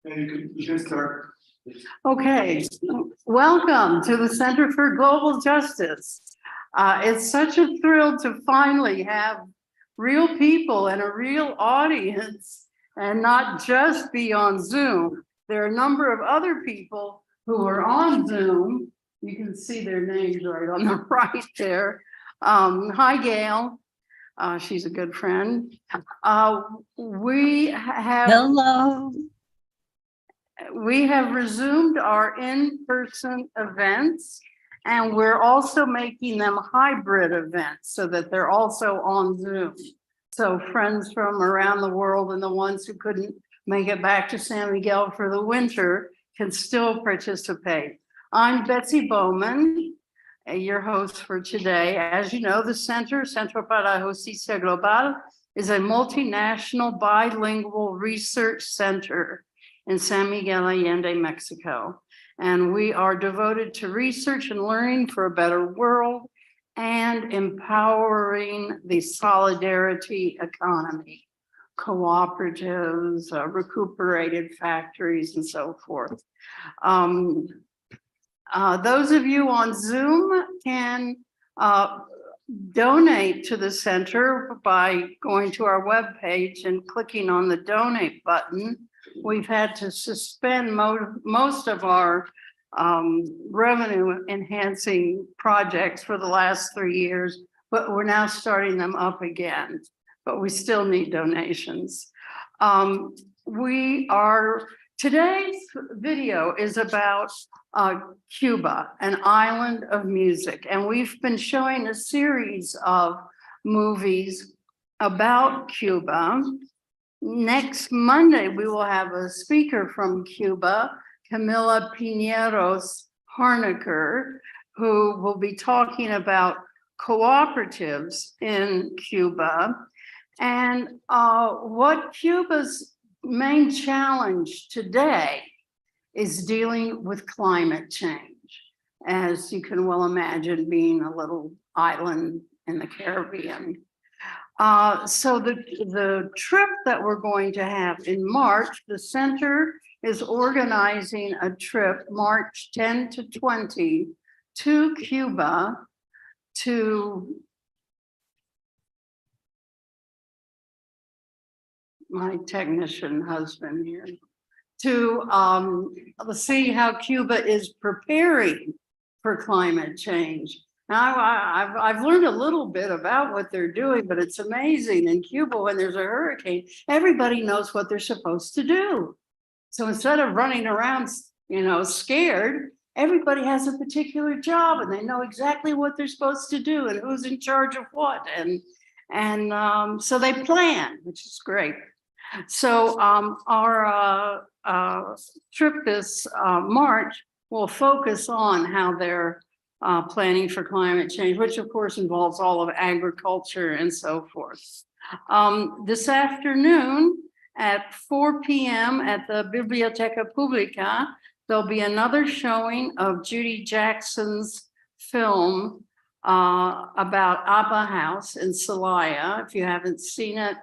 You can start. Okay, welcome to the Center for Global Justice. It's such a thrill to finally have real people and a real audience and not just be on Zoom. There are a number of other people who are on Zoom. You can see their names right on the right there. Hi, Gail. She's a good friend. Hello. We have resumed our in-person events, and we're also making them hybrid events so that they're also on Zoom. So friends from around the world and the ones who couldn't make it back to San Miguel for the winter can still participate. I'm Betsy Bowman, your host for today. As you know, the Centro para Justicia Global is a multinational bilingual research center in San Miguel Allende, Mexico. And we are devoted to research and learning for a better world and empowering the solidarity economy, cooperatives, recuperated factories, and so forth. Those of you on Zoom can donate to the center by going to our webpage and clicking on the donate button. We've had to suspend most of our revenue enhancing projects for the last 3 years, but we're now starting them up again, but we still need donations. Today's video is about Cuba, an island of music, and we've been showing a series of movies about Cuba. Next Monday, we will have a speaker from Cuba, Camila Piñeros Harnaker, who will be talking about cooperatives in Cuba and what Cuba's main challenge today is dealing with climate change, as you can well imagine, being a little island in the Caribbean. So the trip that we're going to have in March, the center is organizing a trip March 10 to 20 to Cuba to my technician husband here to see how Cuba is preparing for climate change. Now, I've learned a little bit about what they're doing, but it's amazing. In Cuba, when there's a hurricane, everybody knows what they're supposed to do. So instead of running around, scared, everybody has a particular job and they know exactly what they're supposed to do and who's in charge of what. And so they plan, which is great. So our trip this March will focus on how they're planning for climate change, which of course involves all of agriculture and so forth. This afternoon at 4 p.m. at the Biblioteca Pública, there'll be another showing of Judy Jackson's film about Abba House in Celaya. If you haven't seen it,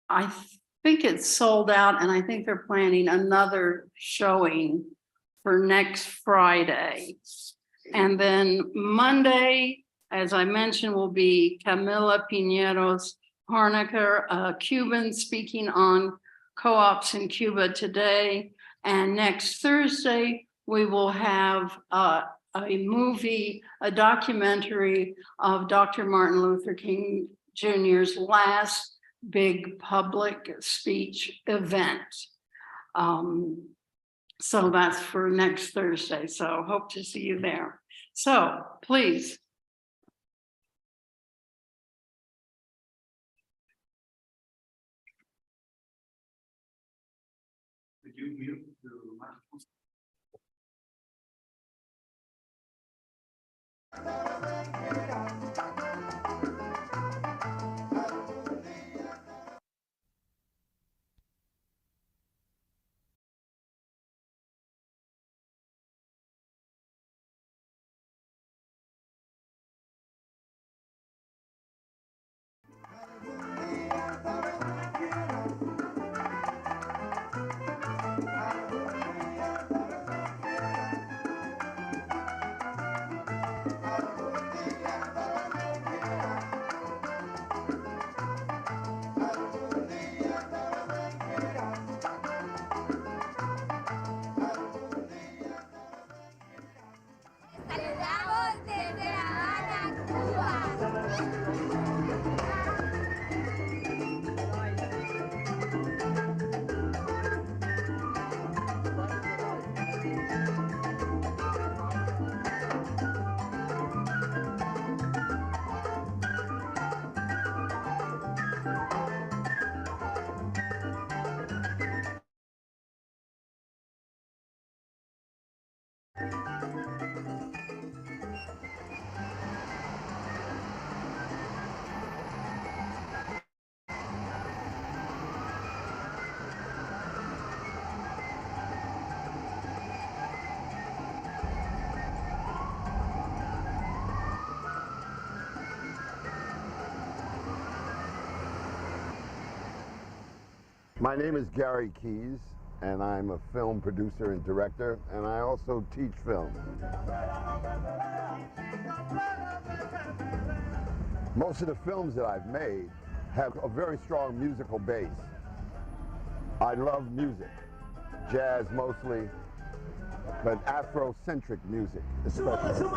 I think it's sold out, and I think they're planning another showing for next Friday. And then Monday, as I mentioned, will be Camila Piñeros Harnaker, a Cuban, speaking on co-ops in Cuba today. And next Thursday, we will have a movie, a documentary of Dr. Martin Luther King Jr.'s last big public speech event. So that's for next Thursday. So hope to see you there. So please. Did you mute the microphone? My name is Gary Keys, and I'm a film producer and director, and I also teach film. Most of the films that I've made have a very strong musical base. I love music, jazz mostly, but Afrocentric music especially.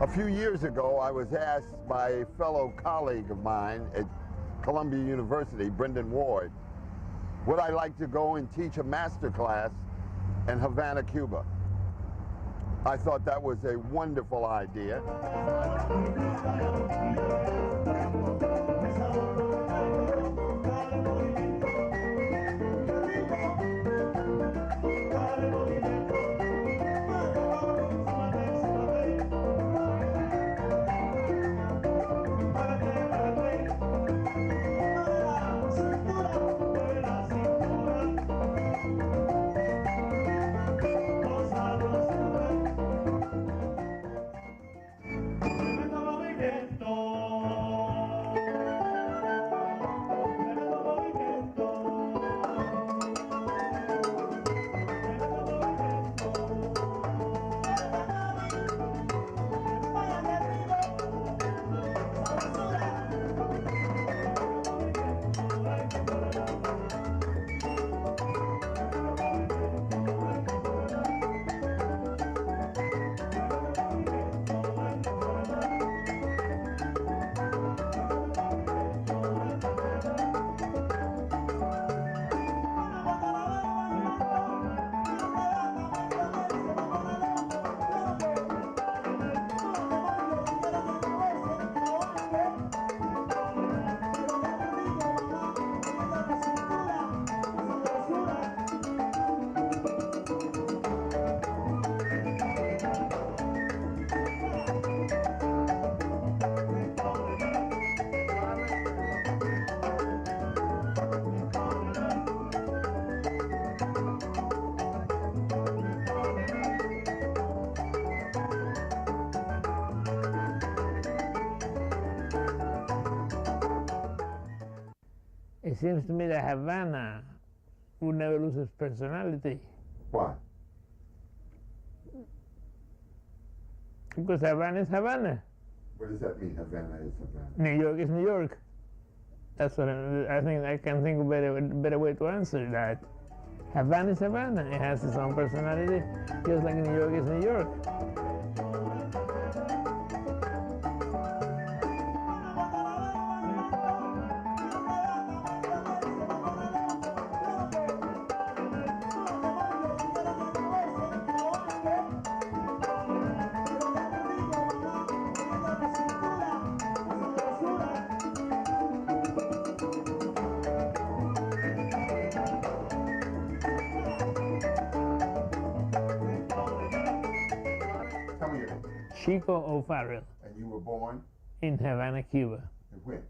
A few years ago, I was asked by a fellow colleague of mine at Columbia University, Brendan Ward, would I like to go and teach a master class in Havana, Cuba. I thought that was a wonderful idea. It seems to me that Havana would never lose its personality. Why? Because Havana is Havana. What does that mean, Havana is Havana? New York is New York. That's what I think. I can think of a better way to answer that. Havana is Havana. It has its own personality, just like New York is New York. Tell me your name. Chico O'Farrell And you were born in Havana, Cuba, in when?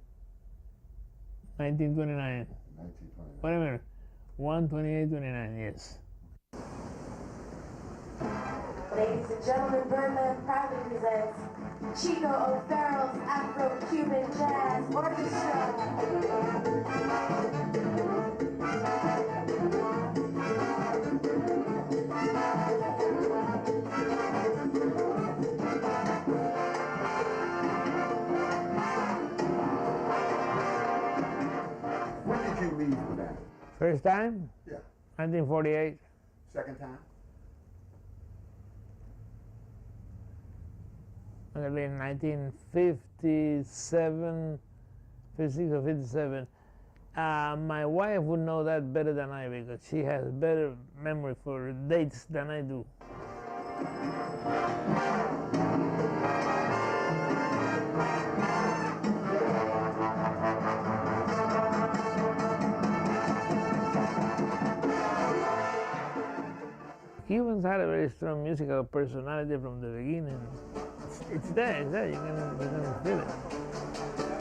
1929. 1929. Wait a minute. 1/28/29. Yes. Ladies and gentlemen, Birdland proudly presents Chico O'Farrell's Afro-Cuban Jazz Orchestra. When did you leave Havana? First time, Yeah. 1948. Second time? I got in 1957, 56 or 57. My wife would know that better than I because she has better memory for dates than I do. Cubans had a very strong musical personality from the beginning. It's there, you can feel it.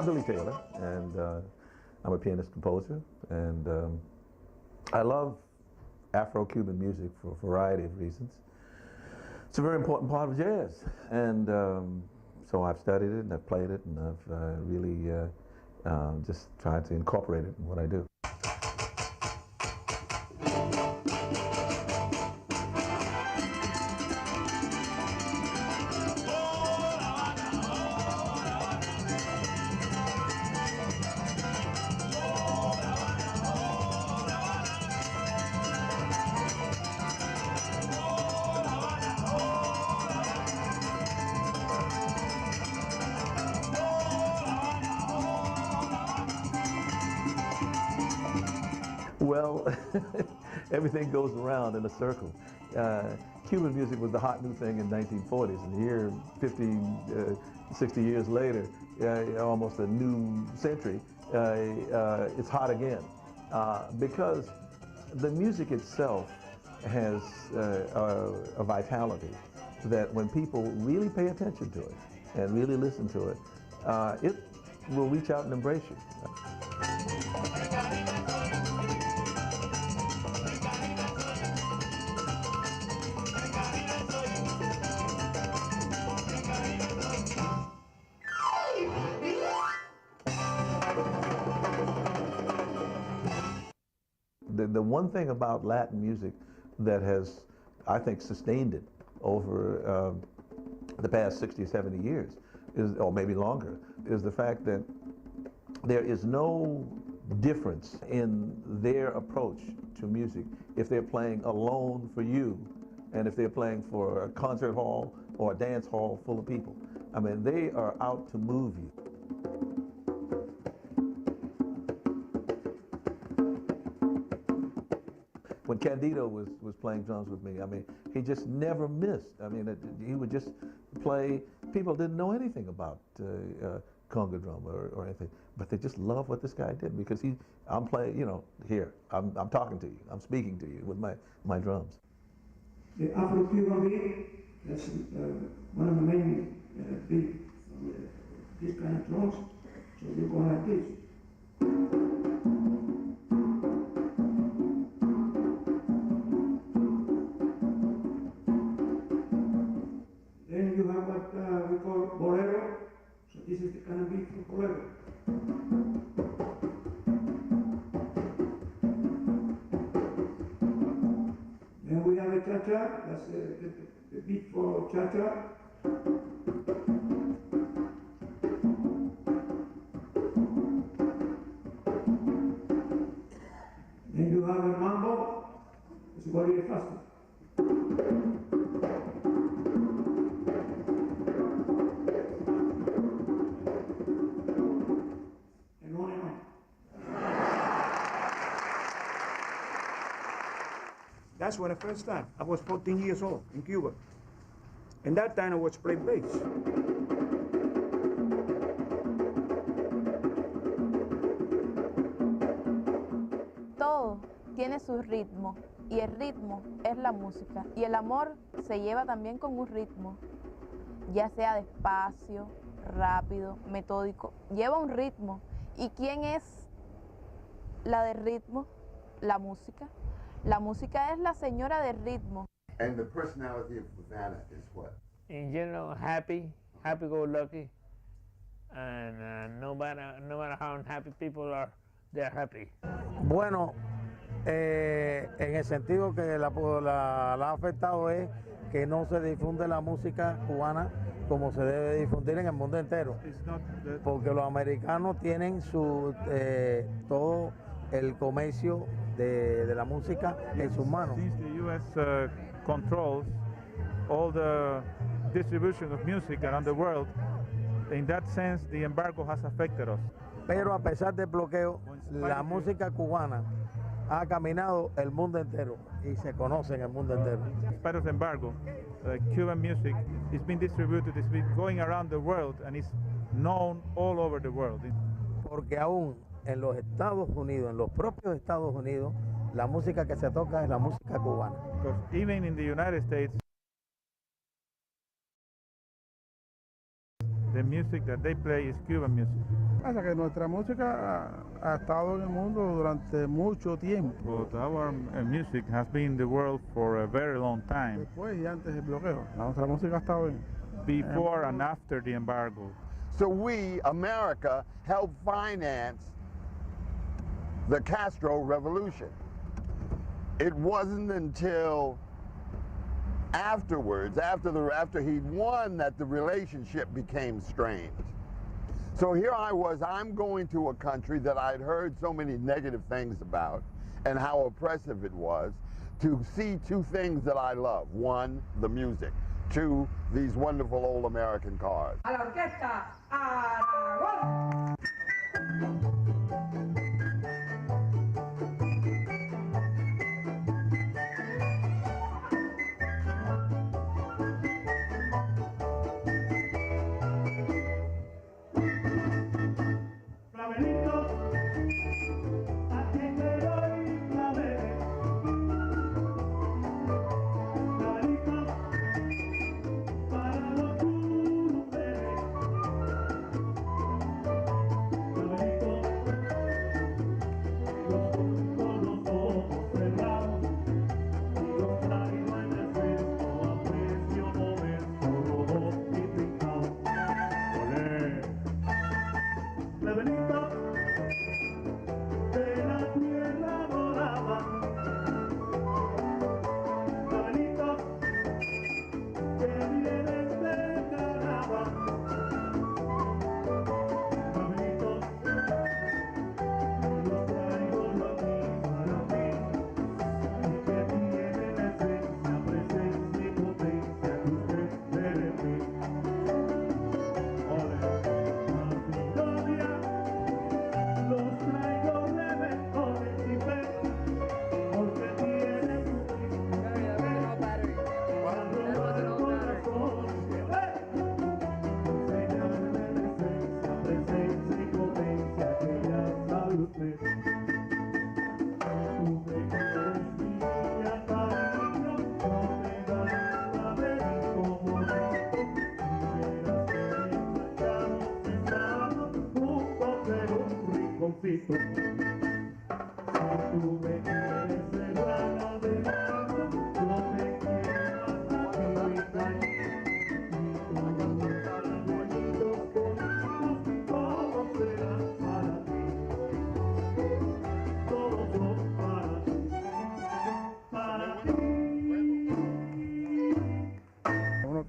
I'm Billy Taylor, and I'm a pianist composer, and I love Afro-Cuban music for a variety of reasons. It's a very important part of jazz, and so I've studied it, and I've played it, and I've really just tried to incorporate it in what I do. Well, everything goes around in a circle. Cuban music was the hot new thing in the 1940s, and here, 50, 60 years later, almost a new century, it's hot again. Because the music itself has a vitality that when people really pay attention to it and really listen to it, it will reach out and embrace you. The one thing about Latin music that has, I think, sustained it over the past 60 or 70 years, or maybe longer, is the fact that there is no difference in their approach to music if they're playing alone for you and if they're playing for a concert hall or a dance hall full of people. I mean, they are out to move you. When Candido was playing drums with me, I mean, he just never missed. I mean, he would just play. People didn't know anything about conga drum or anything, but they just loved what this guy did because I'm playing, you know, here. I'm talking to you. I'm speaking to you with my drums. The Afro-Cuban beat, that's one of the main beats from this kind of drums. So you go like this. Then you have what we call bolero. So this is the kind of beat for bolero. Then we have a cha-cha. That's the beat for cha-cha. Then you have a mambo. It's very fast. And on and on. That's when the first time. I was 14 years old in Cuba. And that time I was playing bass. Todo tiene su ritmo y el ritmo es la música y el amor se lleva también con un ritmo, ya sea despacio, rápido, metódico, lleva un ritmo. ¿Y quién es la del ritmo? La música. La música es la señora del ritmo. And the personality of Havana is what? In general, happy-go-lucky, and no matter how unhappy people are, they're happy. Bueno, en el sentido que la ha afectado es que no se difunde la música cubana como se debe difundir en el mundo entero, porque los americanos tienen todo el comercio de la música en sus manos. Since the U.S. Controls all the distribution of music around the world, in that sense the embargo has affected us. Pero a pesar del bloqueo, la música cubana ha caminado el mundo entero y se conoce en el mundo entero. In spite of the embargo, Cuban music is being distributed, it's been going around the world and is known all over the world. Porque aún en los Estados Unidos, en los propios Estados Unidos, la música que se toca es la música cubana. Because even in the United States, the music that they play is Cuban music. Pasa que nuestra música ha estado en el mundo durante mucho tiempo. But our music has been in the world for a very long time, Después y antes del bloqueo. Nuestra música ha estado en before and after the embargo. So we, America, helped finance the Castro revolution. It wasn't until afterwards, after he'd won, that the relationship became strained. So here I was, I'm going to a country that I'd heard so many negative things about and how oppressive it was, to see two things that I love. One, the music. Two, these wonderful old American cars. A la orquesta, Aragón.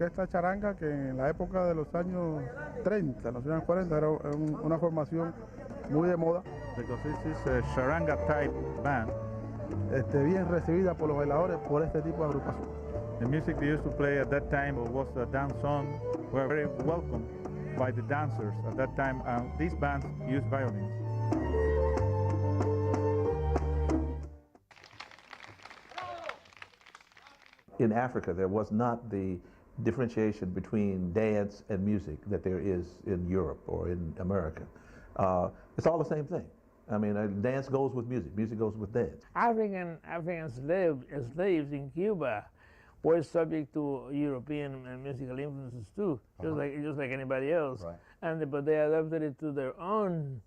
Esta charanga que en la época de los años 30, los años 40, era una formación muy de moda. Because this is a charanga type band. Bien recibida por los bailadores por este tipo de agrupación. The music they used to play at that time was a dance song, were very welcomed by the dancers at that time. These bands used violins. In Africa, there was not the differentiation between dance and music that there is in Europe or in America. It's all the same thing. I mean, dance goes with music, music goes with dance. African slaves in Cuba were subject to European musical influences too, just like anybody else. Right. But they adapted it to their own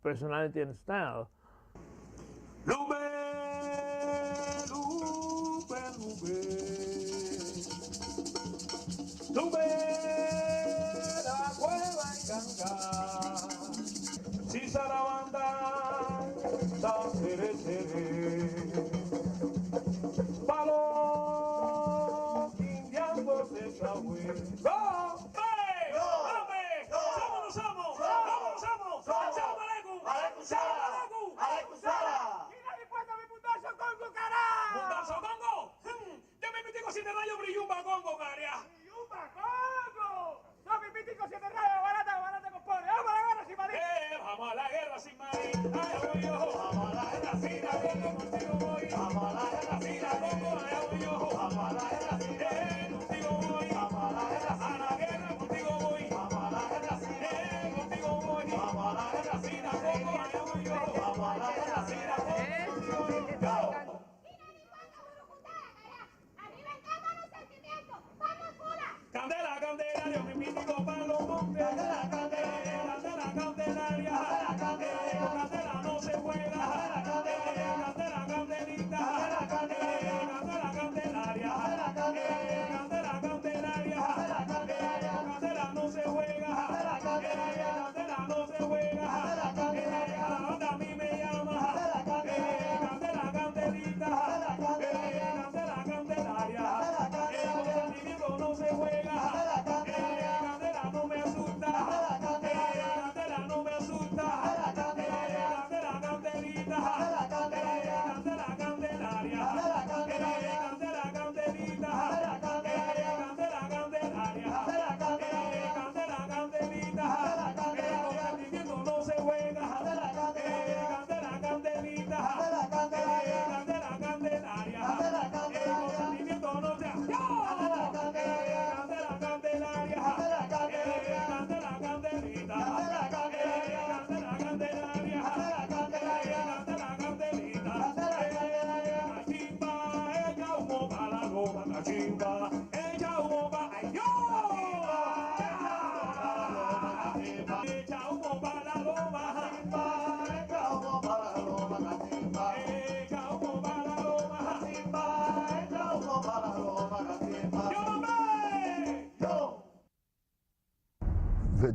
personality and style. Sube la cueva y canta, si sarabanda, da cere cere, palo, indiando se sabe. ¡Go! ¡Hey! ¡Go! ¡Hombre! ¡Somos, somos! ¡Somos, somos! ¡Salamu alaikum! ¡Alaikum salam! ¡Alaikum salam! ¡Y nadie puede mi puntazo Congo, cara! ¿Puntazo Congo? Yo me metí con 7 rayos brillumba Congo, cara. ¡No, mi mítico 7 rayos! ¡Barata, compone! ¡Vamos a la guerra sin marín! ¡Vamos a la guerra sin marín! ¡Ay, voy yo! ¡Vamos a la guerra sin marín! ¡Contigo voy! ¡Vamos a la guerra sin marín! ¡Ay, voy yo! ¡Vamos a la guerra sin marín! ¡Contigo voy! ¡Vamos a la guerra sin marín! ¡A la guerra contigo voy! ¡Vamos a la guerra sin marín! ¡Contigo voy! ¡Vamos a la guerra sin marín! ¡Ay, voy yo! ¡Vamos a la guerra sin marín! ¡Go! Candela, Candelaria, mi mítico palo monte. Candela, Candelaria,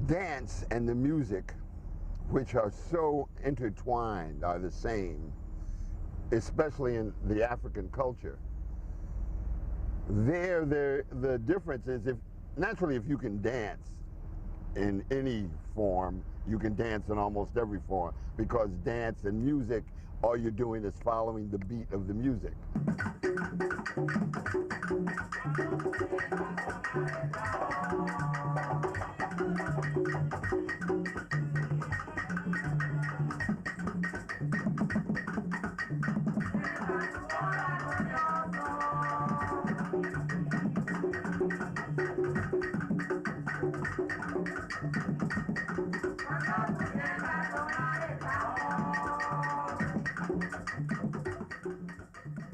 dance and the music, which are so intertwined, are the same, especially in the African culture. The difference is naturally if you can dance in any form, you can dance in almost every form, because dance and music, all you're doing is following the beat of the music.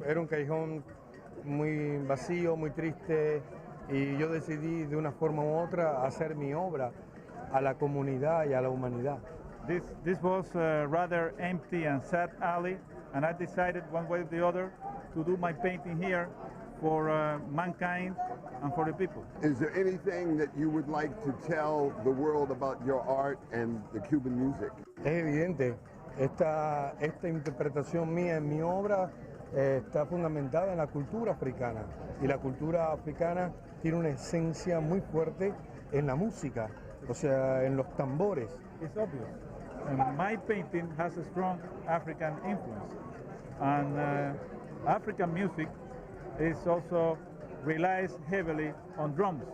Era un callejón muy vacío, muy triste, y yo decidí de una forma u otra hacer mi obra a la comunidad y a la humanidad. This was a rather empty and sad alley, and I decided one way or the other to do my painting here for mankind and for the people. Is there anything that you would like to tell the world about your art and the Cuban music? Es evidente, esta interpretación mía en mi obra está fundamentada en la cultura africana, y la cultura africana tiene una esencia muy fuerte en la música, o sea, en los tambores. It's obvious. And my painting has a strong African influence, and African music is also relies heavily on drums.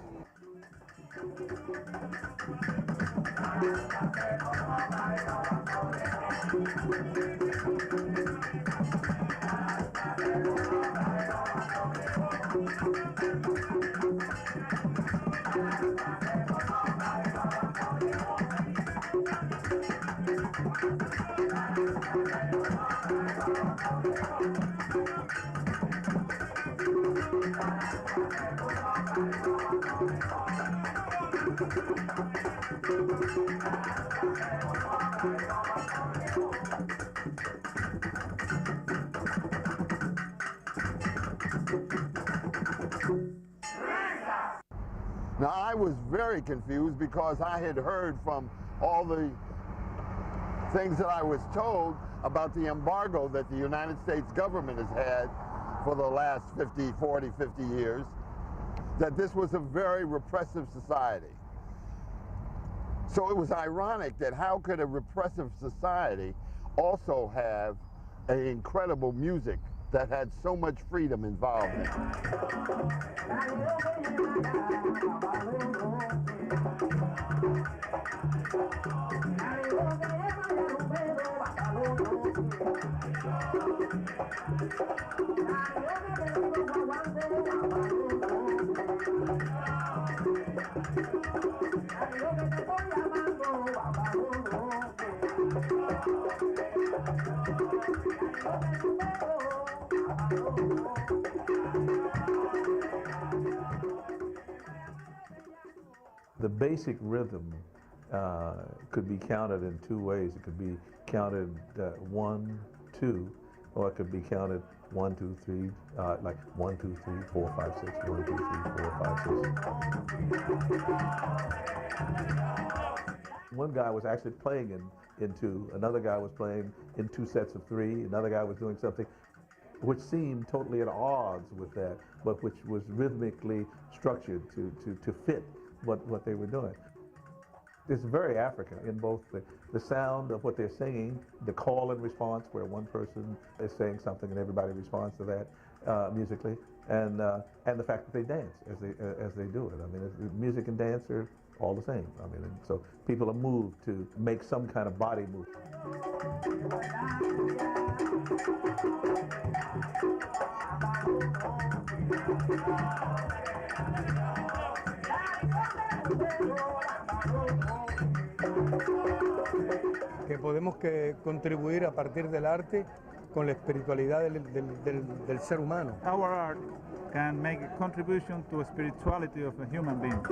Now, I was very confused because I had heard from all the things that I was told about the embargo that the United States government has had for the last 40, 50 years, that this was a very repressive society. So it was ironic that how could a repressive society also have an incredible music that had so much freedom involved in it. The basic rhythm could be counted in two ways. It could be counted 1, 2, or it could be counted 1, 2, 3, like 1, 2, 3, 4, 5, 6, 1, 2, 3, 4, 5, 6. One guy was actually playing in 2, another guy was playing in 2 sets of 3, another guy was doing something which seemed totally at odds with that, but which was rhythmically structured to fit what they were doing. It's very African in both the sound of what they're singing, the call and response where one person is saying something and everybody responds to that musically, and the fact that they dance as they do it. I mean, music and dance are all the same. I mean, so people are moved to make some kind of body movement. Que podemos contribuir a partir del arte con la espiritualidad del ser humano. Our art can make a contribution to the spirituality of a human being.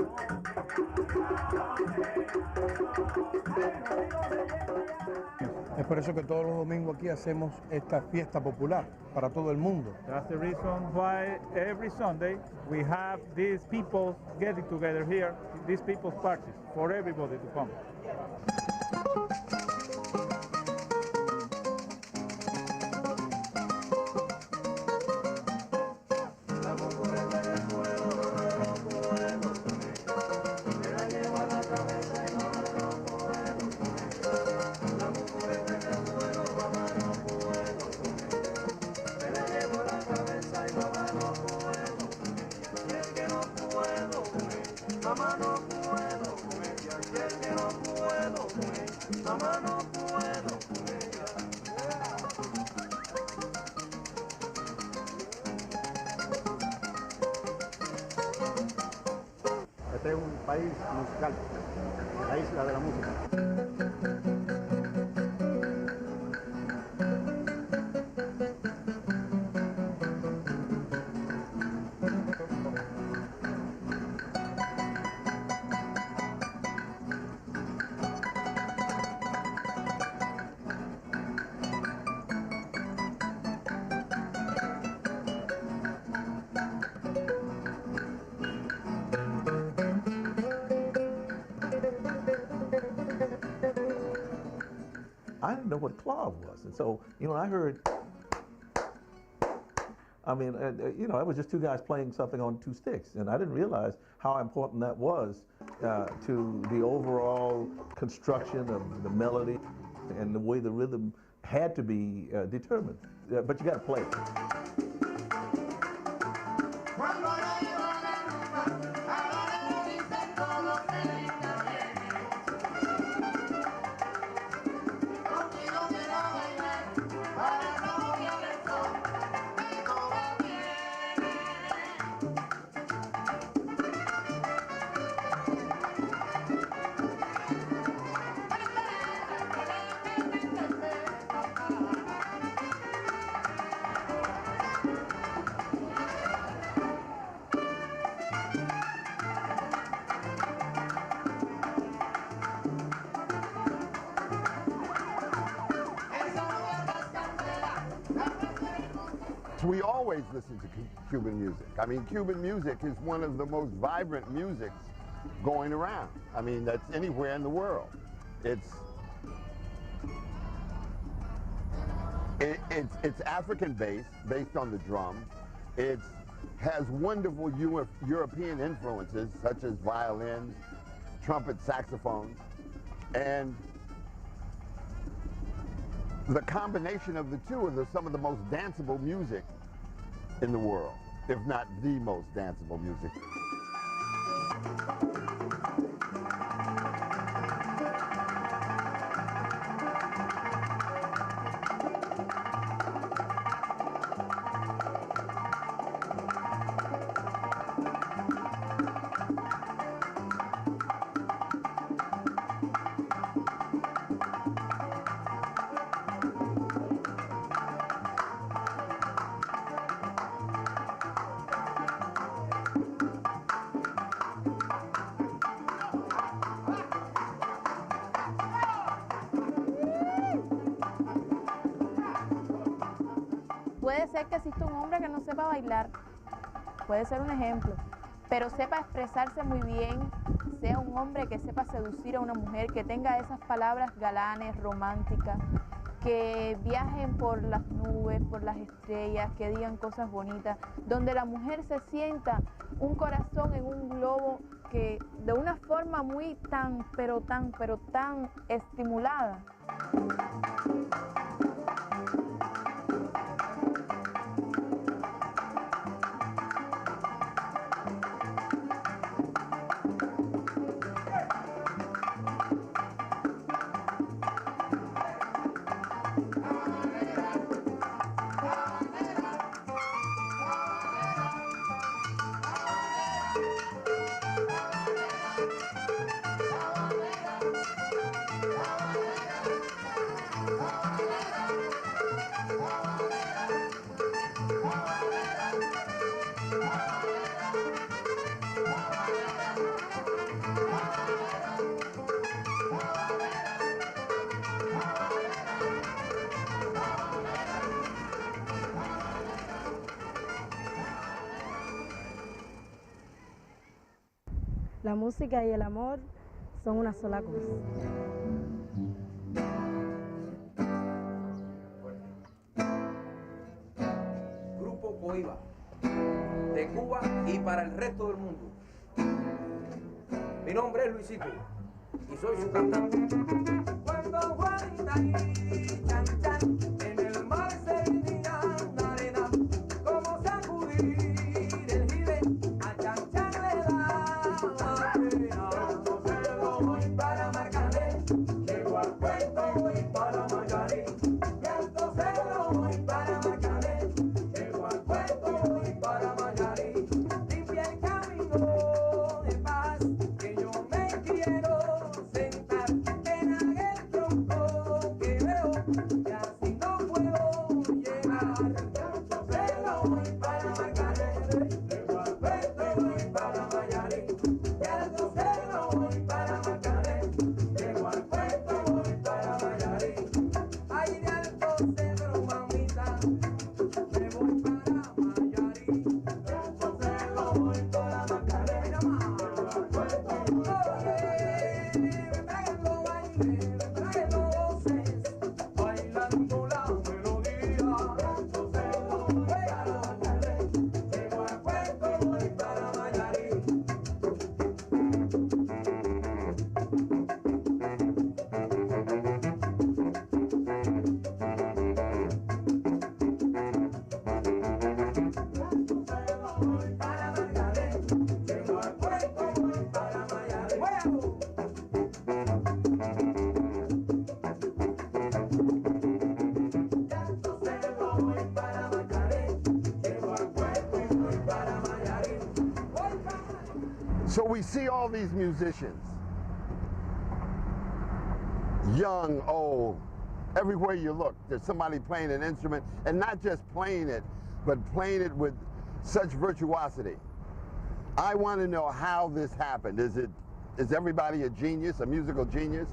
Es por eso que todos los domingos aquí hacemos esta fiesta popular para todo el mundo. That's the reason why every Sunday we have these people getting together here, these people's parties, for everybody to come. Este es un país musical, la isla de la música. I didn't know what clav was. And so, you know, I heard, I mean, you know, it was just two guys playing something on two sticks. And I didn't realize how important that was to the overall construction of the melody and the way the rhythm had to be determined. But you got to play it. We always listen to Cuban music. I mean, Cuban music is one of the most vibrant musics going around. I mean, that's anywhere in the world. It's African based on the drum. It has wonderful European influences such as violins, trumpet, saxophones, and the combination of the two are some of the most danceable music in the world, if not the most danceable music. Puede ser que exista un hombre que no sepa bailar, puede ser un ejemplo, pero sepa expresarse muy bien, sea un hombre que sepa seducir a una mujer, que tenga esas palabras galanes, románticas, que viajen por las nubes, por las estrellas, que digan cosas bonitas, donde la mujer se sienta un corazón en un globo que de una forma muy tan estimulada. La música y el amor son una sola cosa. Grupo Coiba, de Cuba y para el resto del mundo. Mi nombre es Luisito y soy su cantante. Cuando Juanita y Chan Chan en el mar se vendían arena, como sacudir el jibe, a Chan Chan le daba pena. Entonces lo voy para Marcané, llego al puerto voy para Mayarí. Y entonces lo voy para Marcané, llego al puerto voy para Mayarí. Limpia el camino de paz, que yo me quiero sentar en aquel tronco que veo, y así no puedo llegar. Entonces lo voy para Marcané, llego al puerto voy para Mayarí. Y entonces lo voy para Marcané, llego al puerto voy para Mayarí. Ay, de Alto Cedro, mamita, me voy para Mayarí. Entonces lo voy para Marcané, mira más. Oye, me traen los bailes, me traen los voces, bailando la melodía. Entonces lo voy para Marcané, llego al puerto voy para Mayarí. So we see all these musicians, young, old, everywhere you look, there's somebody playing an instrument, and not just playing it, but playing it with such virtuosity. I want to know how this happened. Is everybody a genius, a musical genius?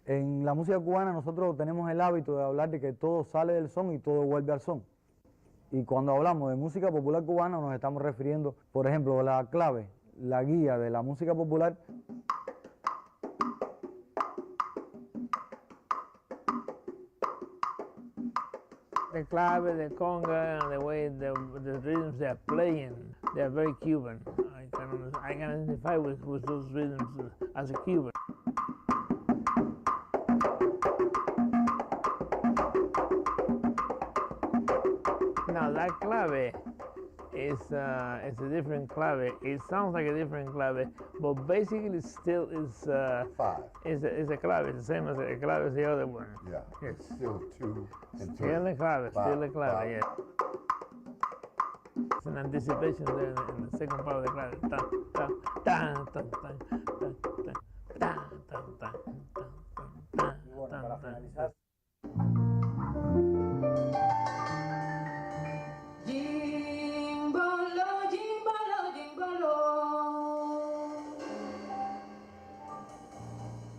En la música cubana nosotros tenemos el hábito de hablar de que todo sale del son y todo vuelve al son. Y cuando hablamos de música popular cubana nos estamos refiriendo, por ejemplo, la clave, la guía de la música popular. The clave, the conga, and the way the rhythms they are playing, they are very Cuban. I can identify with those rhythms as a Cuban. that clave is it's a different clave. It sounds like a different clave, but basically still is five. Is a clave. It's the same as a clave as the other one. Yeah. Yes. It's still 2 and 3. Still a clave. Five, Still a clave. five. Yeah. It's an anticipation there in the second part of the clave. Tan, tan, tan, tan, tan, tan, tan, tan, tan, tan, tan, tan, tan, tan. Jimbolo, jimbolo, jimbolo.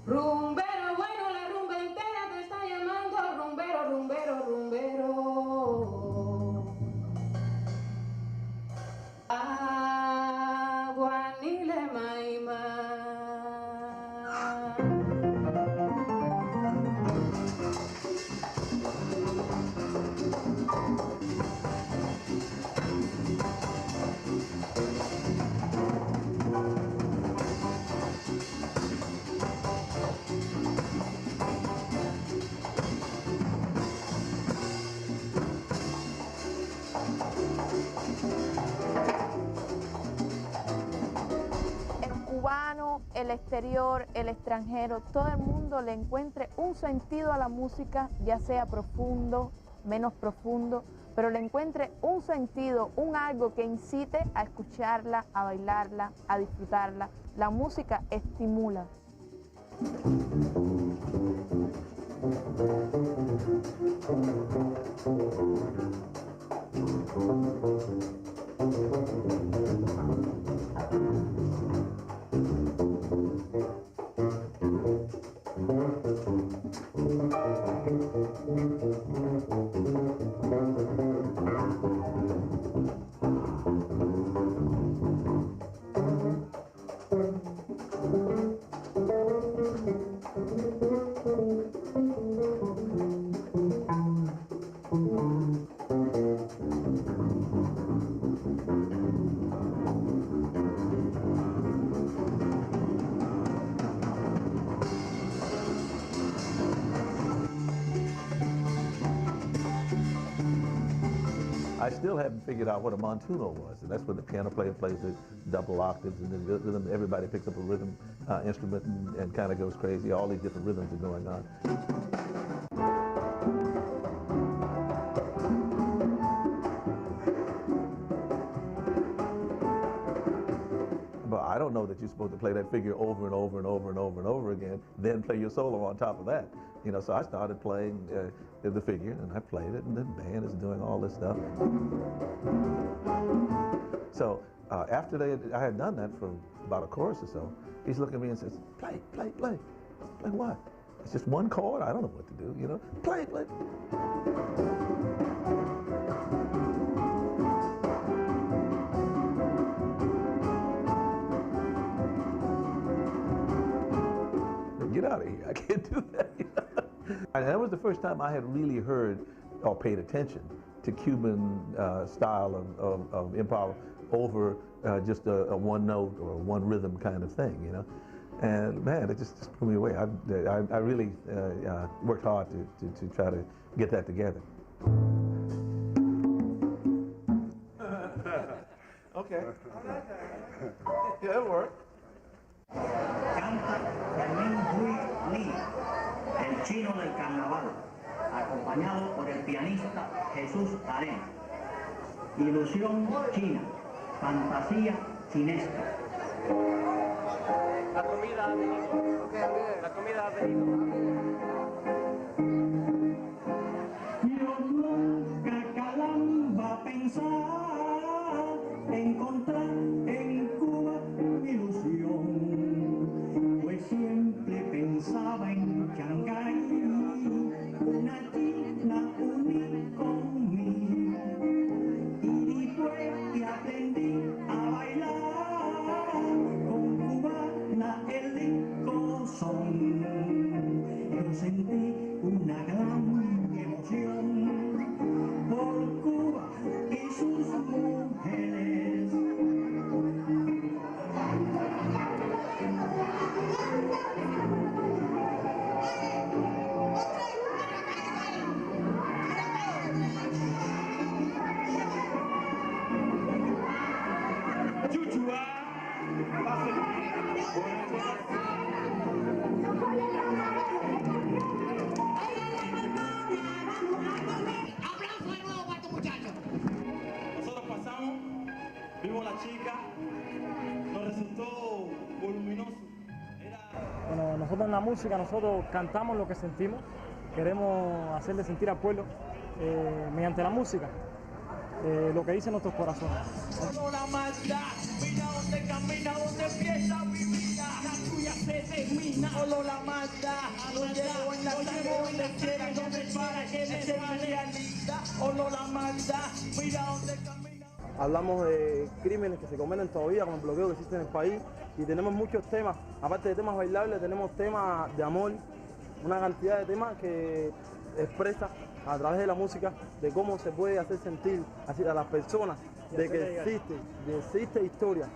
Rumbero bueno, la rumba entera te está llamando. Rumbero, rumbero, rumbero. Agua ni le maima. El exterior, el extranjero, todo el mundo le encuentre un sentido a la música, ya sea profundo, menos profundo, pero le encuentre un sentido, un algo que incite a escucharla, a bailarla, a disfrutarla. La música estimula. I still haven't figured out what a montuno was, and that's when the piano player plays the double octaves, and then rhythm, everybody picks up a rhythm instrument and kind of goes crazy. All these different rhythms are going on. But I don't know that you're supposed to play that figure over and over and over and over and over again, then play your solo on top of that. You know, so I started playing the figure, and I played it, and the band is doing all this stuff. So after I had done that for about a chorus or so, he's looking at me and says, play, play, play. Play what? It's just one chord? I don't know what to do, you know? Play, play. Get out of here, I can't do that. And that was the first time I had really heard or paid attention to Cuban style of improv over just a one note or one rhythm kind of thing, you know. And man, it just blew me away. I really worked hard to try to get that together. Okay. Yeah, it'll work. Canta Fermín Huy Lee, el chino del carnaval, acompañado por el pianista Jesús Arena. Ilusión china, fantasía chinesca. La comida ha venido. La comida ha venido. Yo nunca calamba pensar encontrar en Cuba mi ilusión, pues siempre pensaba en Shanghái, una china unir conmigo, y después que aprendí a bailar con cubana el rico son, yo Nosotros pasamos, vimos la chica, nos resultó voluminoso. Bueno, nosotros en la música, nosotros cantamos lo que sentimos, queremos hacerle sentir al pueblo mediante la música, lo que dicen nuestros corazones. No la maldad, mira donde camina, donde empieza mi vida, la tuya se termina. Solo la maldad, no llevo en la sangre donde quiere, donde para que me se realidad. Solo la maldad, mira donde camina. Hablamos de crímenes que se cometen todavía con el bloqueo que existe en el país y tenemos muchos temas, aparte de temas bailables, tenemos temas de amor, una cantidad de temas que expresa a través de la música de cómo se puede hacer sentir así a las personas de que existe historia.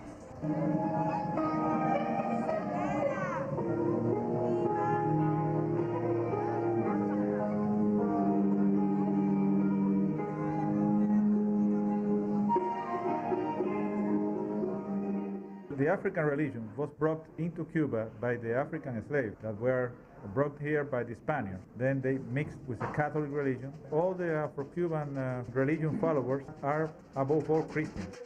The African religion was brought into Cuba by the African slaves that were brought here by the Spaniards. Then they mixed with the Catholic religion. All the Afro-Cuban religion followers are above all Christians.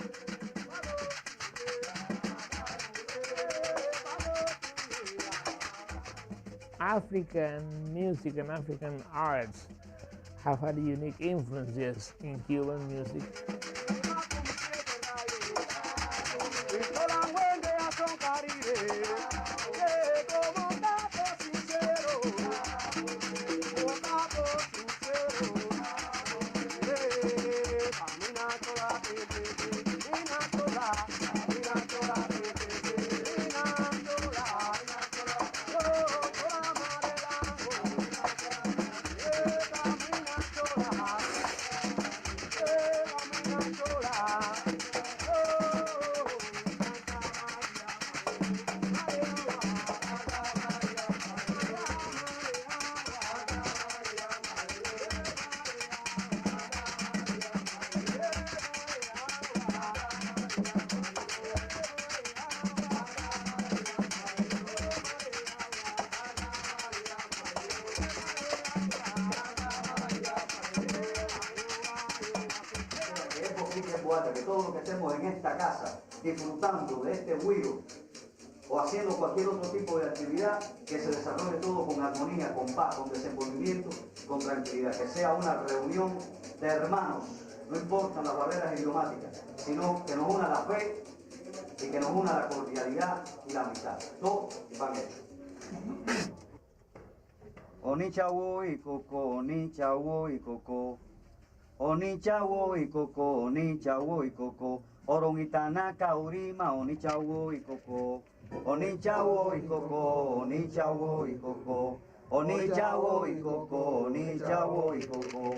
African music and African arts have had unique influences in Cuban music. Que todo lo que estemos en esta casa disfrutando de este güiro o haciendo cualquier otro tipo de actividad, que se desarrolle todo con armonía, con paz, con desenvolvimiento, con tranquilidad, que sea una reunión de hermanos, no importan las barreras idiomáticas, sino que nos una la fe y que nos una la cordialidad y la amistad. Todos van hechos. Onichawo y coco, onichawo y coco. Onichawo y coco, onichawo y coco, orongitana kaurima, onichawo y coco, onichawo y coco, onichawo y coco, onichawo y coco, onichawo y coco.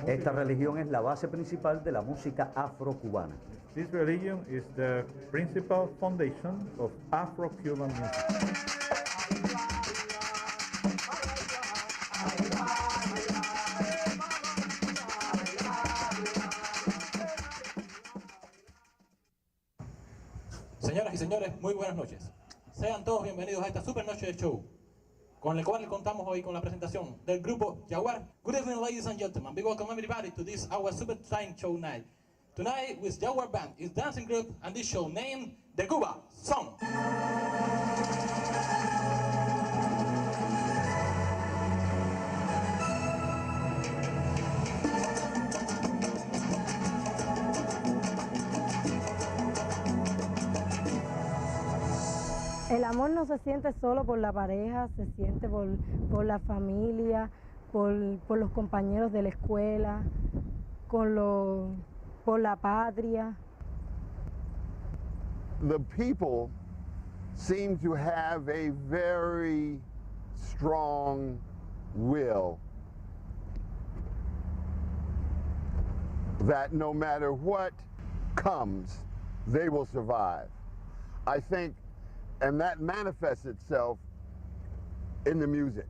Esta religión es la base principal de la música afro-cubana. This religion is the principal foundation of Afro-Cuban music. Señoras y señores, muy buenas noches. Sean todos bienvenidos a esta super noche de show. con el cual contamos hoy con la presentación del grupo Jaguar. Good evening, ladies and gentlemen. Big welcome everybody to this our super time show night. Tonight with Jaguar Band is dancing group and this show named the Cuba Song. El amor no se siente solo por la pareja, se siente por la familia, por los compañeros de la escuela, por la patria. The people seem to have a very strong will that no matter what comes, they will survive. I think, and that manifests itself in the music.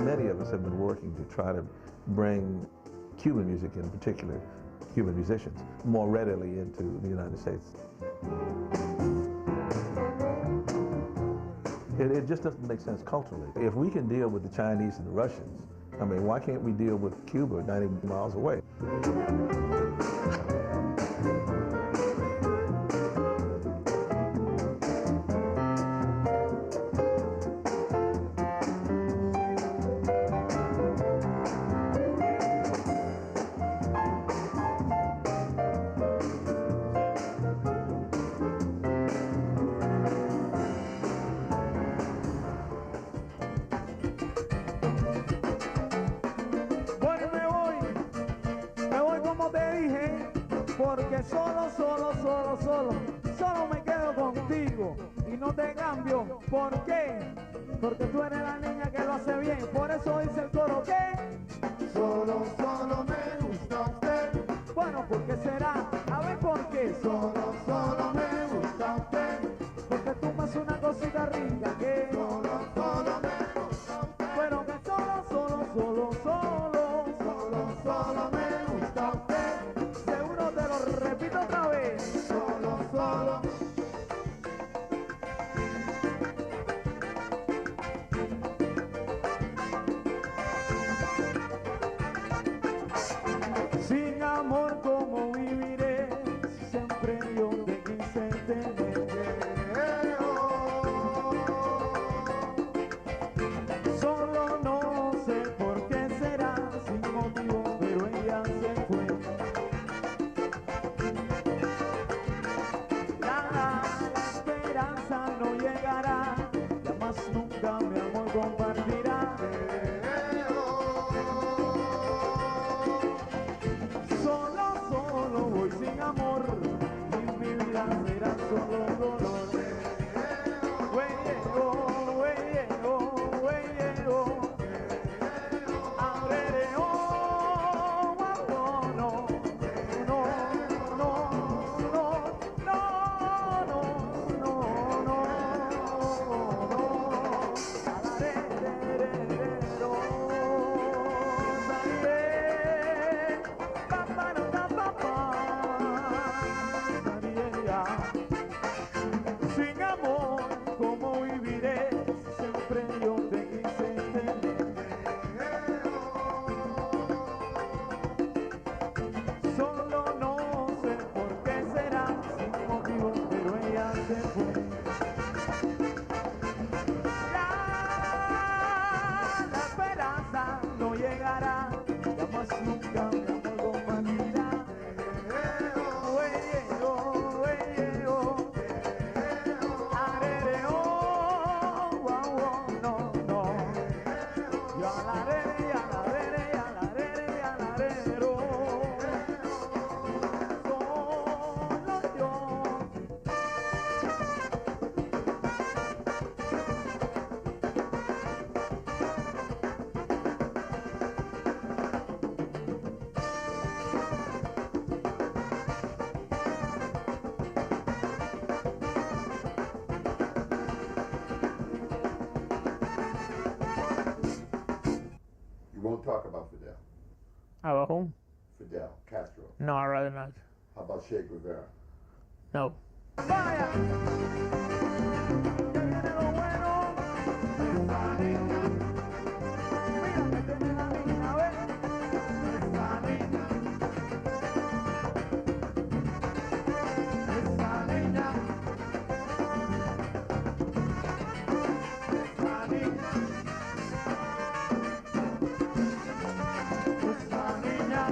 Many of us have been working to try to bring Cuban music, in particular, Cuban musicians, more readily into the United States. It just doesn't make sense culturally. If we can deal with the Chinese and the Russians, I mean, why can't we deal with Cuba 90 miles away? Porque solo me quedo contigo y no te cambio. ¿Por qué? Porque tú eres la niña que lo hace bien. Por eso dice el coro que solo me gusta usted. Bueno, ¿por qué será? A ver por qué. Solo me gusta usted. Porque tú me haces una cosita rica que solo me gusta usted. Pero que solo me gusta. se fue. La esperanza no llegará, jamás nunca mi amor compartirá. You won't talk about Fidel. About whom? Fidel Castro. No, I'd rather not. How about Che Guevara? No. Bueno, que tiene la niña, a ver, esa niña, esa niña, esa niña, esa niña, esa niña,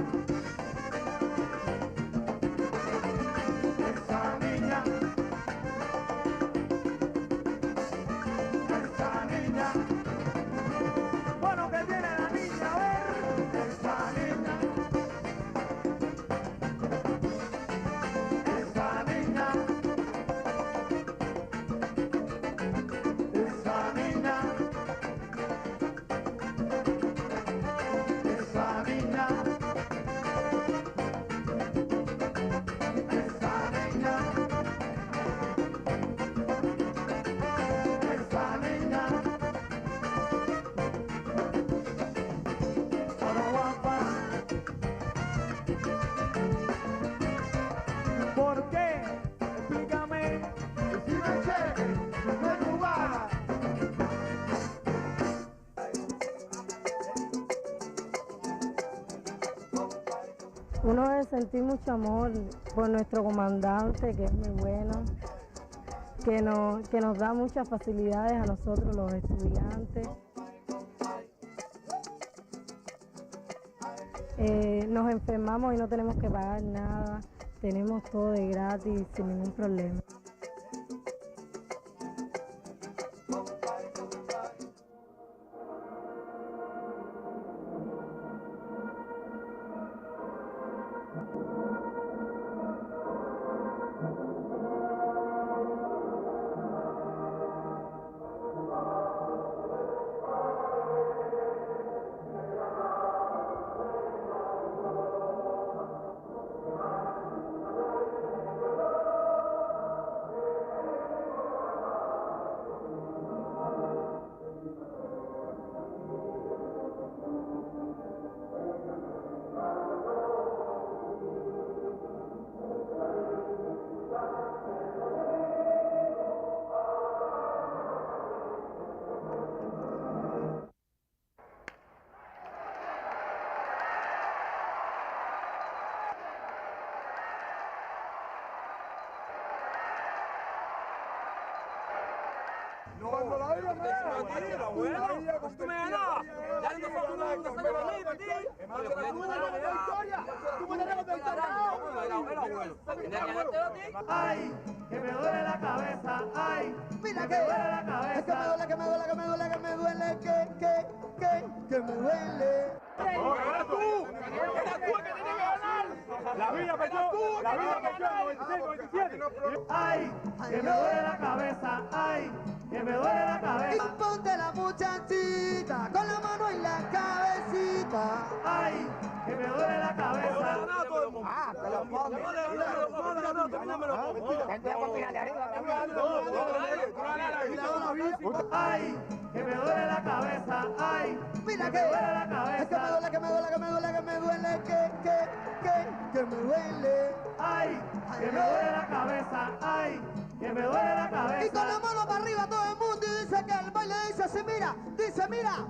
esa niña. ¿Por qué? Explícame. Decime, che, de Cuba. Uno debe sentir mucho amor por nuestro comandante, que es muy bueno, que nos da muchas facilidades a nosotros los estudiantes. Nos enfermamos y no tenemos que pagar nada, tenemos todo de gratis sin ningún problema. Cuando la vida me da, bueno, tú me ganabas. Ya no fue una conmigo, tío. Tú me debes de ay, que me duele la cabeza, ay, mira que me duele la cabeza. Que me duele, que me duele, que me duele, que me duele, que me duele. ¡Era tú! ¡Era tú el que tenía que ganar! La vida perdió, la vida perdió en 96, 97. ¡Ay, que me duele la cabeza! ¡Ay, que me duele la cabeza! Y ponte la muchachita con la mano en la cabecita. ¡Ay, que me duele la cabeza! ¡Ah, te lo pongo! ¡Ay, que me duele la cabeza! ¡Ay, mira que me duele la cabeza! Es que me duele, que me duele, que me duele, que me duele, que me duele. ¡Ay, que me duele la cabeza! ¡Ay, que me duele la cabeza! Y con la mano para arriba todo el mundo y dice que el baile dice así, mira, dice, mira.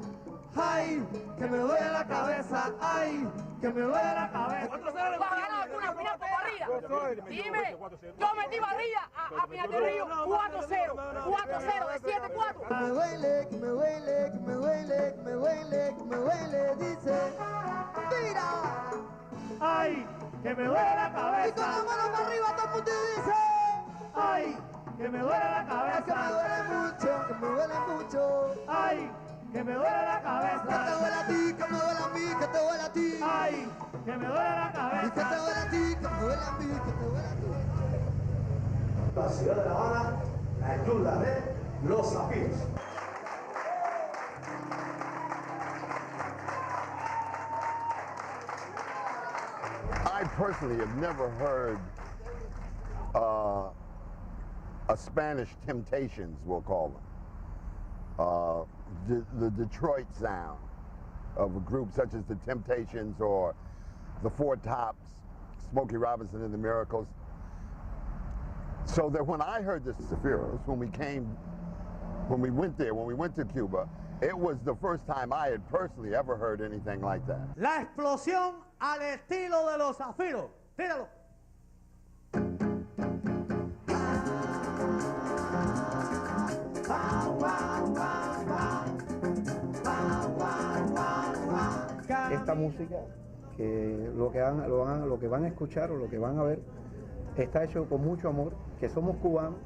¡Ay, que me duele la cabeza! ¡Ay, que me duele la cabeza! ¡Vas a ganar una final por arriba! barrida. Dime, yo metí barrida a Piñate Río 4-0, 4-0 de 7-4. Me huele, que me huele, que me huele, que me huele, que me huele, dice, mira. Ay, que me duele la cabeza. Y con la mano para arriba todo el mundo dice, ay, que me duele la cabeza. Que me duele mucho, que me duele mucho. Ay, que me duele la cabeza. Que te duele a ti, que me duele a mí, que te duele a ti. Ay, que me duele la cabeza. Y que te duele a ti, que me duele a mí, que te duele a ti. La ciudad de La Habana, la ayuda de los zafiros. I personally have never heard a Spanish Temptations, we'll call them. The Detroit sound of a group such as the Temptations or the Four Tops, Smokey Robinson and the Miracles. So that when I heard the Zafiros, when we went to Cuba, it was the first time I had personally ever heard anything like that. La explosión al estilo de los Zafiros. Tíralo. Esta música, que lo que van a escuchar o lo que van a ver, está hecho con mucho amor, que somos cubanos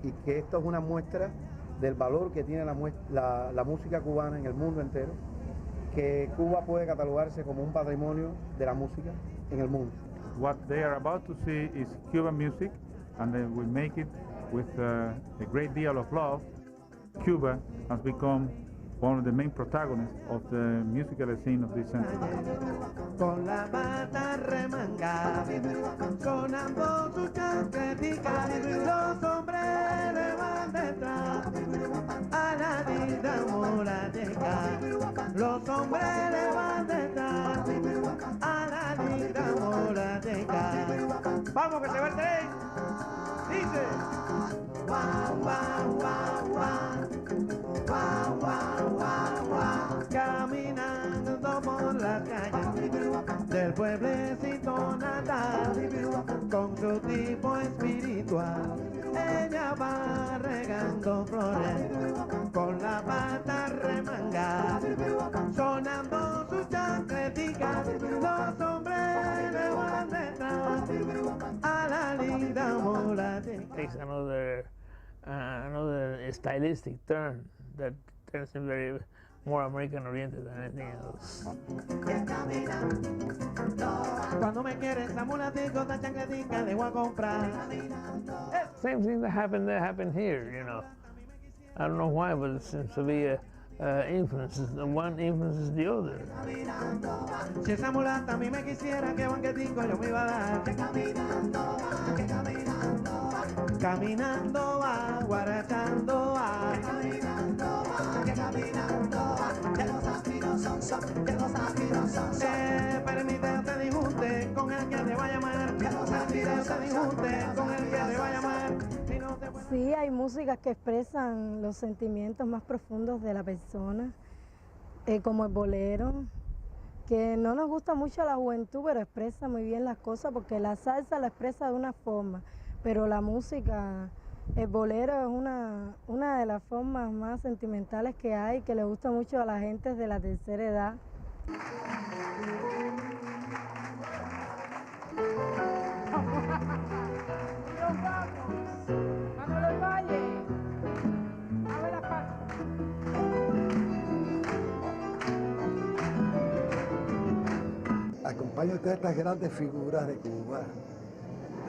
y que esto es una muestra del valor que tiene la música cubana en el mundo entero, que Cuba puede catalogarse como un patrimonio de la música en el mundo. What they are about to see is Cuban music, and they will make it with a great deal of love. Cuba has become one of the main protagonists of the musical scene of this century. Con la pata remangada, sonando su chancletica, los hombres le van detrás a la vida morateca. Los hombres le van detrás a la vida morateca. Vamos que se va el tren. Dice. Guau, guau, guau, guau. Guau, guau, guau, guau. Caminando por las calles del pueblecito natal, con su tipo espiritual, ella va regando flores, con la pata remangada, sonando su chancletica, los hombres le van detrás a la linda mulateca. Takes another stylistic turn that turns him very more American oriented than anything else. Cuando me quieres la mulatica, la chancletica le voy a comprar. Same thing that happened there happened here, you know. I don't know why, but it seems to be influences. The one influences the other. Si esa mulata a mí me quisiera, que banquetico yo me iba a dar. Caminando va, guarachando va. Que los zafiros son, que los zafiros son. Permite te disjunte con el que te va a llamar. Que los zafiros te disjunte con el que te va a llamar. Sí, hay músicas que expresan los sentimientos más profundos de la persona, como el bolero, que no nos gusta mucho a la juventud, pero expresa muy bien las cosas, porque la salsa la expresa de una forma, pero la música, el bolero es una de las formas más sentimentales que hay, que le gusta mucho a la gente de la tercera edad. Acompaño a todas estas grandes figuras de Cuba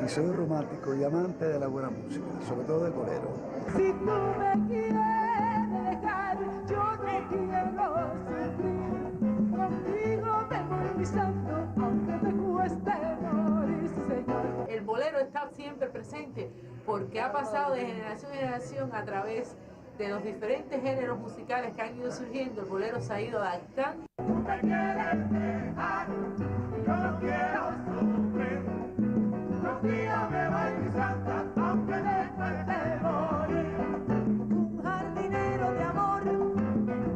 y soy romántico y amante de la buena música, sobre todo del bolero. Si tú me quieres dejar, yo no quiero sufrir. Contigo me voy pisando, aunque me cueste morir, señor. El bolero está siempre presente porque ha pasado de generación en generación a través de los diferentes géneros musicales que han ido surgiendo. El bolero se ha ido adaptando. Me quieres dejar, yo no quiero sufrir. Contigo me voy pisando, aunque me cueste morir. Un jardinero de amor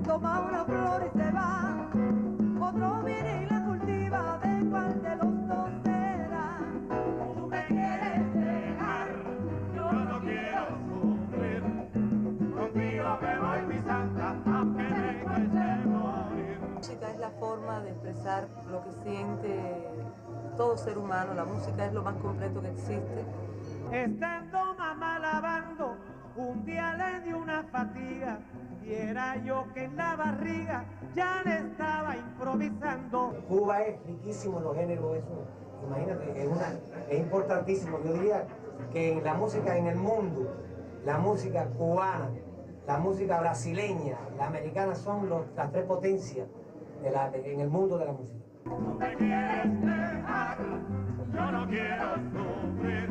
toma una flor y se va. Otro viene y la cultiva, ¿de cuál de los dos será? Tú me todo ser humano, la música es lo más completo que existe. Estando mamá lavando, un día le di una fatiga y era yo que en la barriga ya le estaba improvisando. Cuba es riquísimo en los géneros, eso, imagínate, es importantísimo. Yo diría que la música en el mundo, la música cubana, la música brasileña, la americana son las tres potencias en el mundo de la música. No me quieres dejar, yo no quiero sufrir.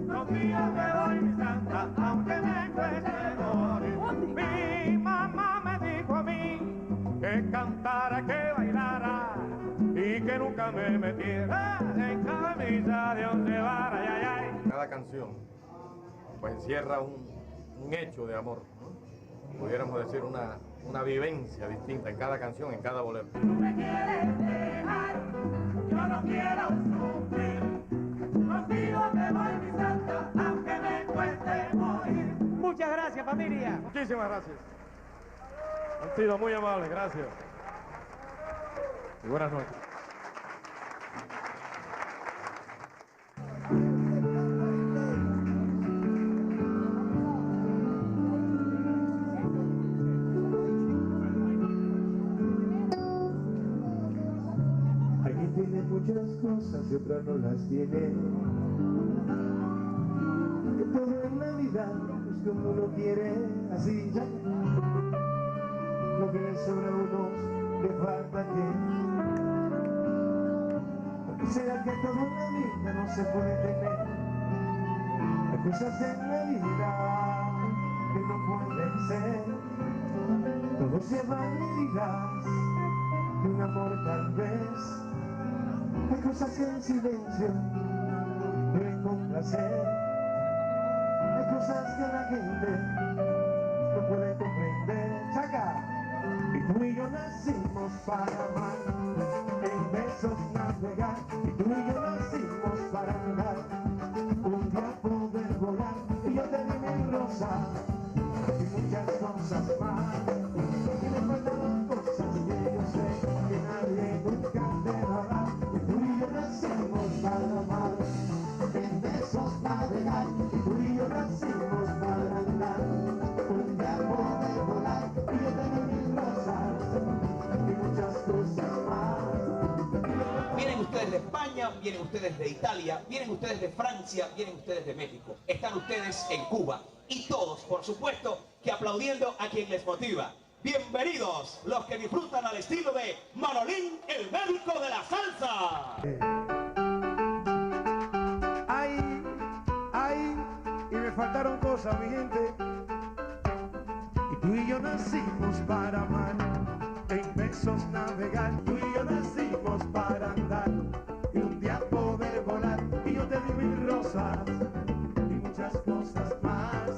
Contigo me voy, mi santa, aunque me cueste morir. Mi mamá me dijo a mí que cantara, que bailara y que nunca me metiera en camisa de once varas. Ay, ay. Cada canción pues encierra un hecho de amor, ¿no? Pudiéramos decir una vivencia distinta en cada canción, en cada bolero. No me quieres dejar, yo no quiero sufrir. Contigo me voy, mi santa, aunque me cueste morir. Muchas gracias, familia. Muchísimas gracias. Han sido muy amables, gracias. Y buenas noches. Aquí tiene muchas cosas y otras no las tiene. Que todo en la vida es como uno quiere, así ya. Lo que le sobra a unos le falta que. ¿Por qué será que todo en la vida no se puede tener? Hay cosas en la vida que no pueden ser. Todos llevan heridas de un amor tal vez. Hay cosas que en silencio deben complacer. Hay cosas que la gente no puede comprender. ¡Chaca! Y tú y yo nacimos para amar, en besos navegar. Y tú y yo nacimos para andar, un día poder volar. Y yo te di mi rosa y muchas cosas más. Y me faltan cosas que yo sé que nadie nunca te dará. Y tú y yo nacimos para amar, en besos navegar. Y tú y yo nacimos para andar, un día poder volar. Y yo te di mis rosas y muchas cosas más. Vienen ustedes de España, vienen ustedes de Italia, vienen ustedes de Francia, vienen ustedes de México. Están ustedes en Cuba. Y todos, por supuesto, que aplaudiendo a quien les motiva. Bienvenidos los que disfrutan al estilo de Manolín, el médico de la salsa. Ay, ay, y me faltaron cosas, mi gente. Y tú y yo nacimos para amar, en besos navegar. Tú y yo nacimos para andar, y un día poder volar. Y yo te di mis rosas y muchas cosas más.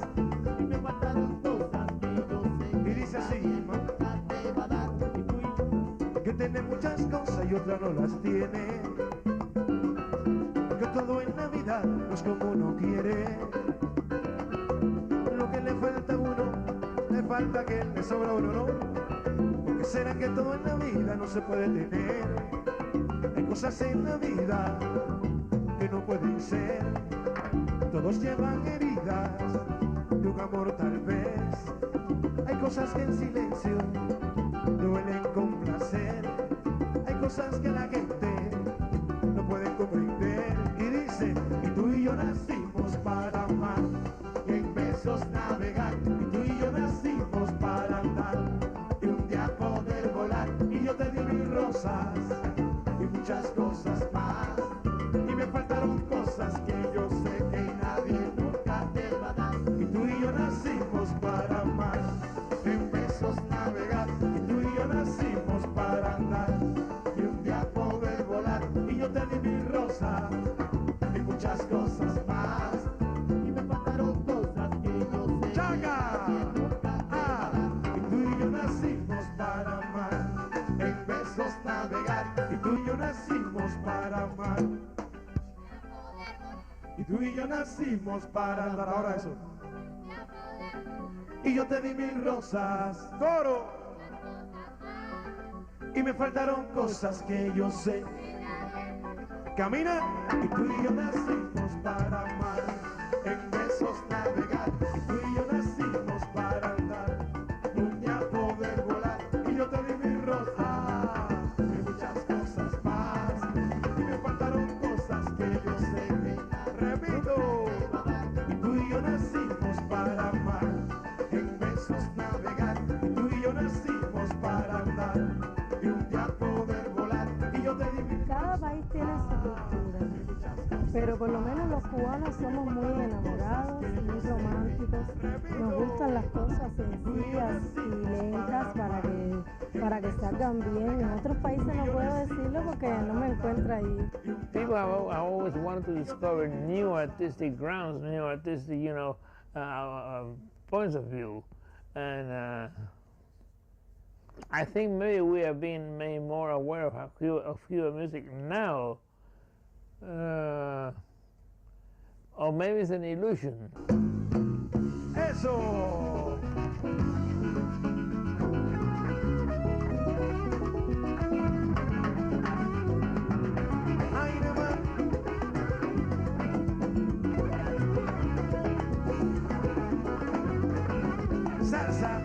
Y me faltaron cosas que yo sé. Y dice así, nunca te va a dar. Y tú y yo, que tiene muchas cosas y otras no las tiene. Que todo en la vida no es como uno quiere. Lo que le falta a uno, le falta que le sobra a uno, ¿no? Porque será que todo en la vida no se puede tener. Hay cosas en la vida que no pueden ser. Todos llevan heridas de un amor tal vez. Hay cosas que en silencio duelen complacer. Hay cosas que la gente no puede comprender. Y dice, y tú y yo nacimos para amar, y en besos navegar. Y tú y yo nacimos para andar, y un día poder volar. Y yo te di mis rosas y muchas cosas más. Y me faltaron cosas que yo sé que nadie nunca te va a dar. Y tú y yo nacimos para amar, en besos navegar. Y tú y yo nacimos para andar, y un día poder volar. Y yo te di mis rosas y muchas cosas más. Y me faltaron cosas que yo sé. ¡Chaga! Y tú y yo nacimos para amar, en besos navegar. Y tú y yo nacimos para amar, y tú y yo nacimos para andar. Ahora eso. Y yo te di mis rosas, coro. Y me faltaron cosas que yo sé Camina y tú y yo nacimos para amar, en besos navegar. Y tú y yo nacimos para andar, un día poder volar. Y yo te di mi rosa y muchas cosas más. Y me faltaron cosas que yo sé que repito. Y tú y yo nacimos para amar, en besos navegar. Y tú y yo nacimos para andar, y un día poder volar. Y yo te di mi Cada país tiene su cultura, pero por lo menos los cubanos somos muy enamorados, muy románticos, nos gustan las cosas sencillas y lentas para que salgan bien. En otros países no puedo decirlo porque no me encuentro ahí. People have always wanted to discover new artistic grounds, new artistic, points of view, and I think maybe we are being made more aware of Cuba music now, or maybe it's an illusion. ¡Eso! Ay, nada más. Salsa.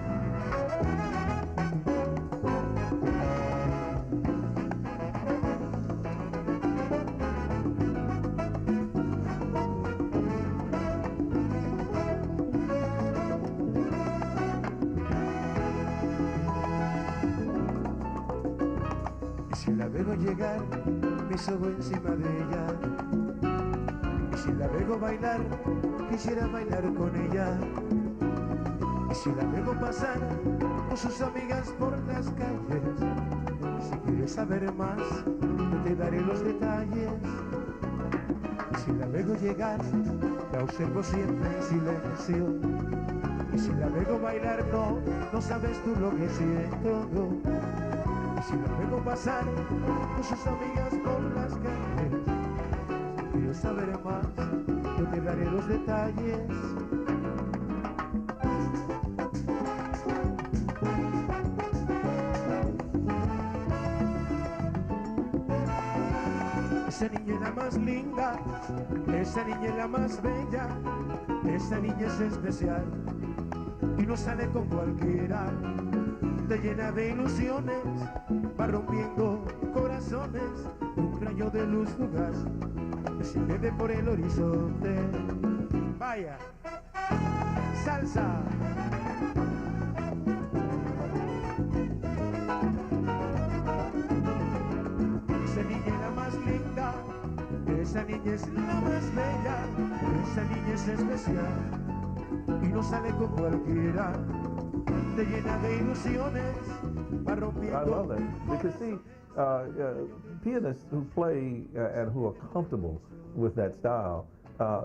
Si la veo llegar, me sobo encima de ella. Y si la veo bailar, quisiera bailar con ella. Y si la veo pasar con sus amigas por las calles, si quieres saber más, yo te daré los detalles. Y si la veo llegar, la observo siempre en silencio. Y si la veo bailar, no sabes tú lo que siento. Y si la veo pasar con sus amigas por las calles, si quieres saber más, yo te daré los detalles. Esa niña es la más linda, esa niña es la más bella, esa niña es especial y no sale con cualquiera. Te llena de ilusiones, va rompiendo corazones, un rayo de luz fugaz que se ve por el horizonte. Vaya, salsa. Esa niña es la más linda, esa niña es la más bella, esa niña es especial y no sale con cualquiera. Te llena de ilusiones, va rompiendo. I love that because see, pianists who play and who are comfortable with that style,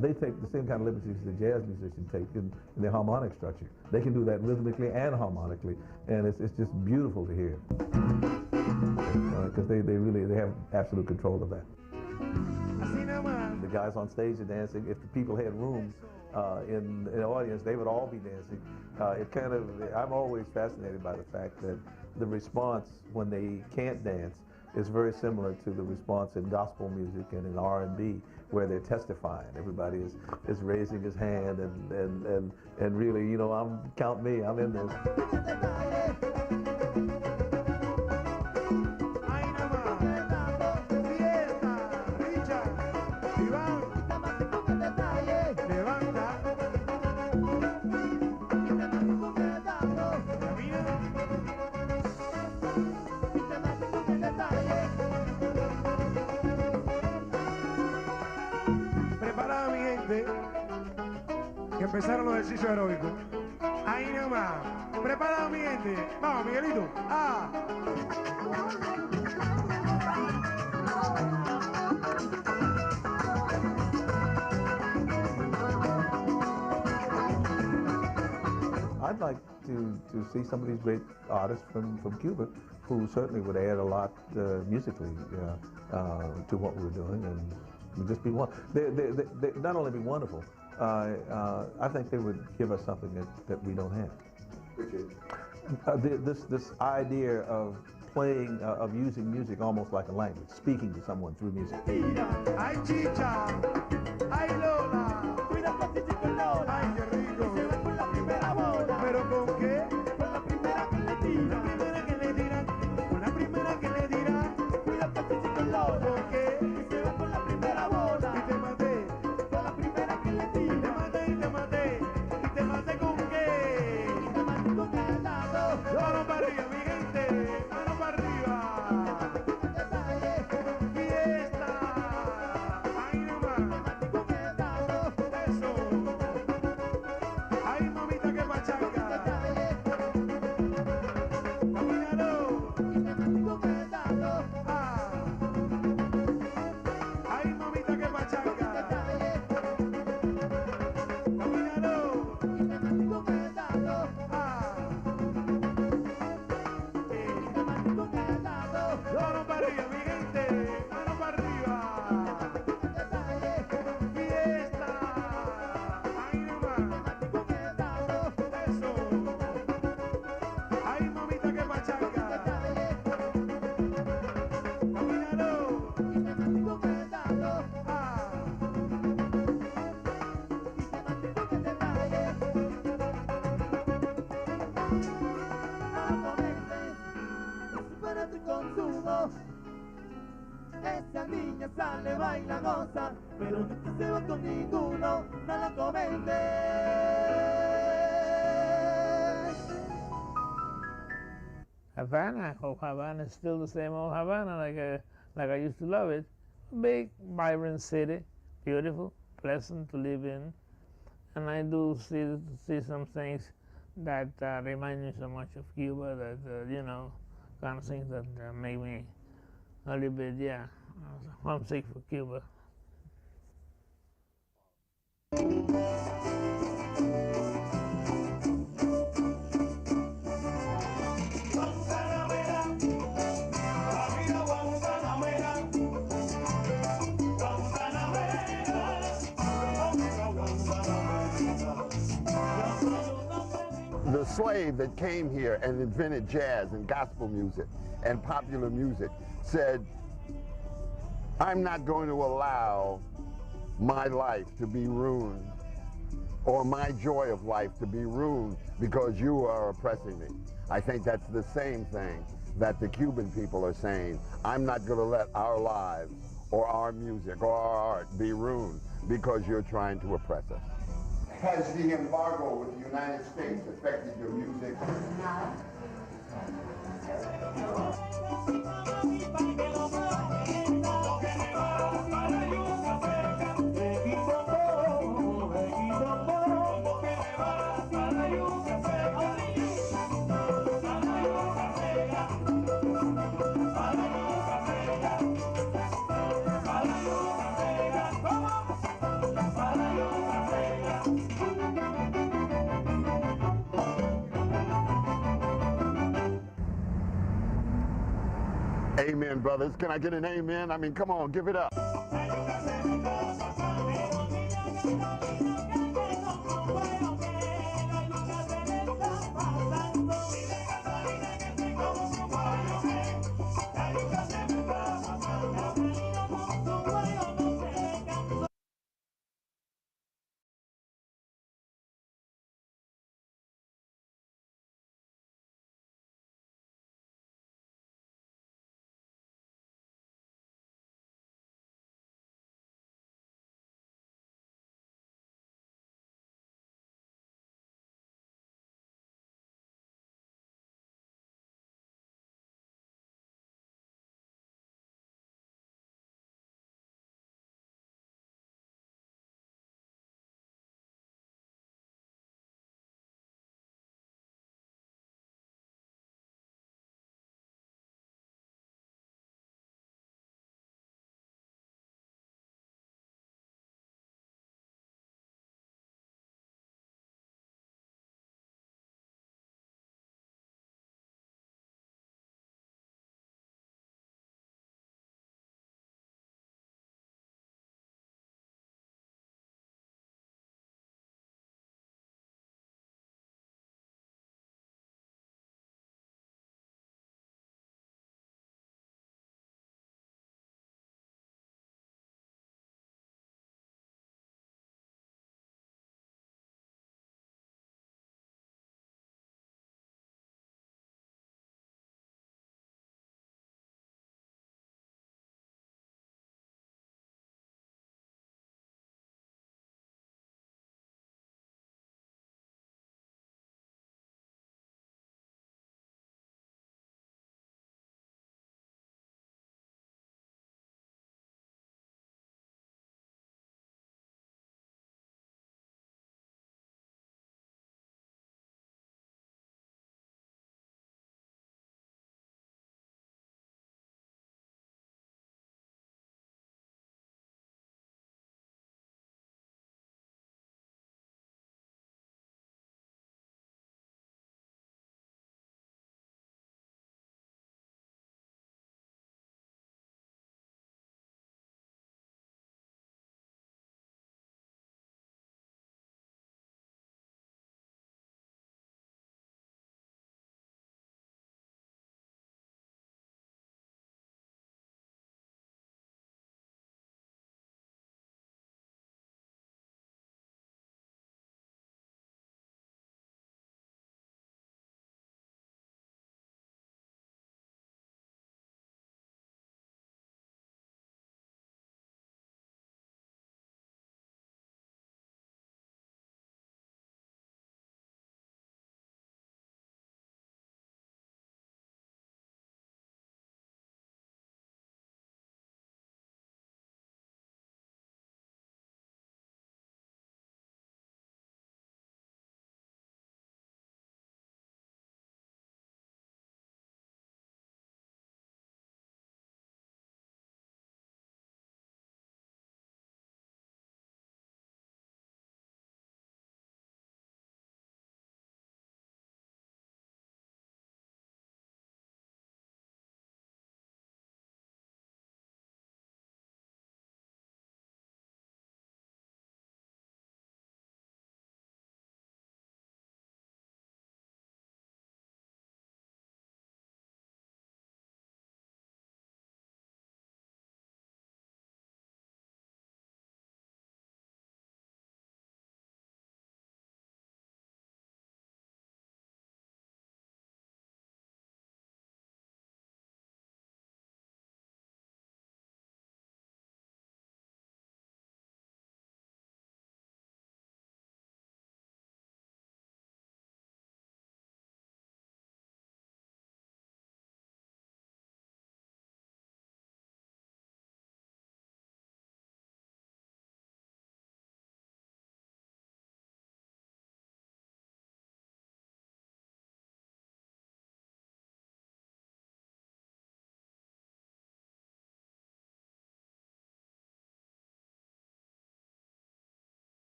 they take the same kind of liberties the jazz musicians take in their harmonic structure. They can do that rhythmically and harmonically, and it's just beautiful to hear because they have absolute control of that. The guys on stage are dancing. If the people had room in the audience, they would all be dancing. I'm always fascinated by the fact that the response when they can't dance is very similar to the response in gospel music and in R&B, where they're testifying. Everybody is raising his hand and really, count me, I'm in this. Que empezaron los ejercicios aeróbicos. Ahí nada más. Preparado, mi gente. Vamos, Miguelito. Ah. I'd like to see some of these great artists from Cuba who certainly would add a lot musically to what we're doing and would just be they not only be wonderful, I think they would give us something that we don't have. This idea of playing, of using music almost like a language, speaking to someone through music. Ay, chicha, ay, Lola, cuidado con Lola, ay, qué rico, se va con la primera bola, ¿pero con qué? Con la primera que le tira, la primera que le tira, con la primera que le tira, cuidado con Lola, ¿por qué? Y se va con la primera bola, y te maté, con la primera que le tira, te maté, y te maté, y te maté con qué, y te maté con el lado, mano para arriba, mi gente, mano para arriba. Esa niña sale, baila, goza, pero nunca se va con ninguno, no la comentes. Havana, I hope Havana is still the same old Havana like I used to love it. Big, vibrant city, beautiful, pleasant to live in, and I do see some things that remind me so much of Cuba, that you know, kind of things that make me a little bit, yeah, homesick for Cuba. The slave that came here and invented jazz and gospel music and popular music said, I'm not going to allow my life to be ruined or my joy of life to be ruined because you are oppressing me. I think that's the same thing that the Cuban people are saying. I'm not going to let our lives or our music or our art be ruined because you're trying to oppress us. Has the embargo with the United States affected your music? Amen, brothers. Can I get an amen? I mean, come on, give it up.